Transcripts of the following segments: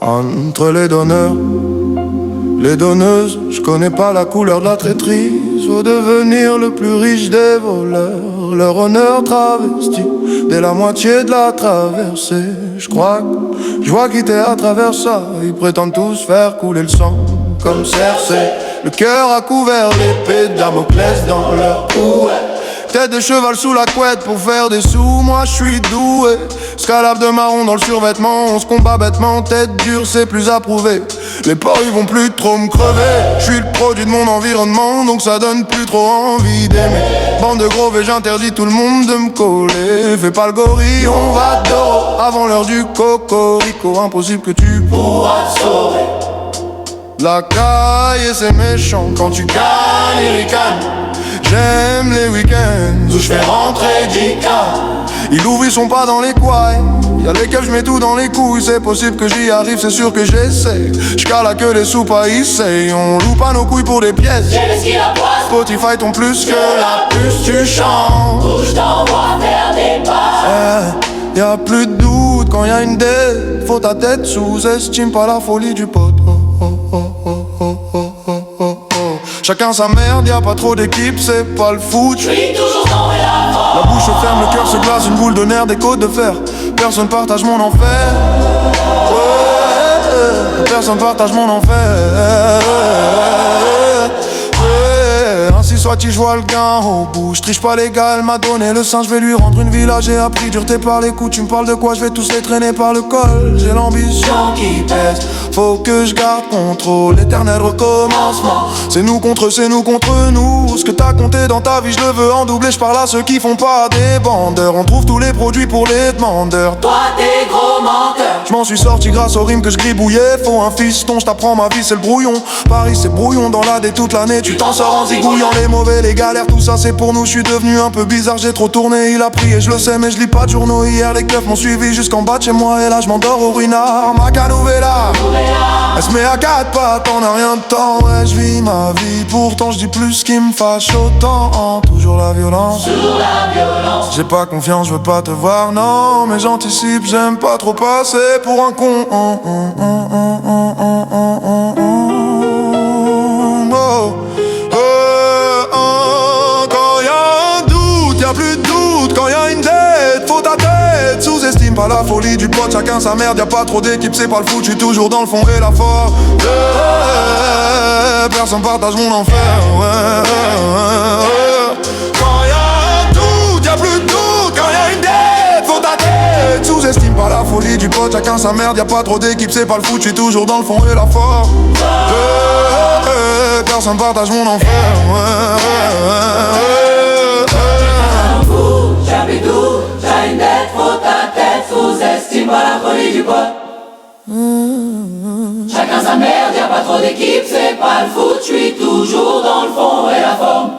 Entre les donneurs, les donneuses, je connais pas la couleur de la traîtrise. Faut devenir le plus riche des voleurs, leur honneur travesti dès la moitié de la traversée. Je crois que je vois quitter à travers ça. Ils prétendent tous faire couler le sang comme Cersei. Le cœur a couvert l'épée de Damoclès dans leur cou. Tête de cheval sous la couette pour faire des sous, moi je suis doué. Scalab de marron dans le survêtement, on se combat bêtement, tête dure c'est plus approuvé. Les porcs ils vont plus trop me crever. Je suis le produit de mon environnement, donc ça donne plus trop envie d'aimer. Bande de gros et j'interdis tout le monde de me coller. Fais pas le gorille, on va d'or avant l'heure du cocorico, impossible que tu pourras te sauver. La caille et c'est méchant quand tu gagnes et ricanes. J'aime les week-ends où je fais rentrer 10K. Il ouvre, ils sont pas dans les couilles. Y'a lesquels je mets tout dans les couilles. C'est possible que j'y arrive, c'est sûr que j'essaie. J'cala que les sous pas ici. On loue pas nos couilles pour des pièces. J'ai le ski la poisse. Spotify ton plus que la puce tu chantes. Où je t'envoie faire des pas. Y'a plus de doute quand y'a une dette. Faut ta tête, sous-estime pas la folie du pote. Chacun sa merde, y'a pas trop d'équipe, c'est pas le foot. J'suis toujours dans la forme. La bouche ferme, le cœur se glace, une boule de nerfs, des côtes de fer. Personne partage mon enfer. Ouais, personne partage mon enfer. Ainsi soit-il, je vois le gain au bout. Je triche pas les gars, elle m'a donné le sein, je vais lui rendre une villa. J'ai appris dureté par les coups, tu me parles de quoi, je vais tous les traîner par le col. J'ai l'ambition qui pèse, faut que je garde contrôle. L'éternel recommencement, c'est nous contre nous. Ce que t'as compté dans ta vie, je le veux en doubler. Je parle à ceux qui font pas des bandeurs. On trouve tous les produits pour les demandeurs. Toi t'es gros menteur. Je m'en suis sorti grâce aux rimes que je gribouillais. Faut un fiston, je t'apprends ma vie, c'est le brouillon. Paris c'est brouillon dans la dé toute l'année. Tu t'en sors en zigouillant. Les mauvais, les galères, tout ça c'est pour nous. Je suis devenu un peu bizarre, j'ai trop tourné. Il a prié, je le sais, mais je lis pas de journaux. Hier les keufs m'ont suivi jusqu'en bas de chez moi. Et là je m'endors au ruinard. Ma canouvela, elle se met à quatre pattes, on a rien de temps. Ouais, je vis ma vie, pourtant je dis plus ce qui me fâche autant. Toujours la violence, Sur la violence. j'ai pas confiance, je veux pas te voir, non. Mais j'anticipe, j'aime pas trop passer pour un con. Oh. Quand y'a un doute, y'a plus de doute. Quand y'a une dette, faut ta tête. Sous-estime pas la folie du pote, chacun sa merde. Y'a pas trop d'équipe, c'est pas le foot. J'suis toujours dans le fond et la force. Personne partage mon enfer. Quand y'a un doute, y'a plus de doute. Quand y'a une dette, faut ta tête. Sous-estime pas la folie du pote, chacun sa merde. Y'a pas trop d'équipe, c'est pas le foot. J'suis toujours dans le fond et la force. Personne partage mon enfer. J'habite où, j'ai une dette, faut ta tête, sous-estime pas la folie du pote. Chacun sa merde, y'a pas trop d'équipe, c'est pas le foot, j'suis toujours dans le fond et la forme.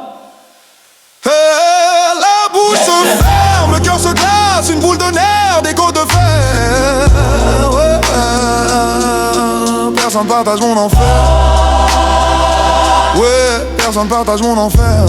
La bouche se ferme, le cœur se glace, une boule de nerfs, des côtes de fer. Personne partage mon enfer. Ouais, personne partage mon enfer.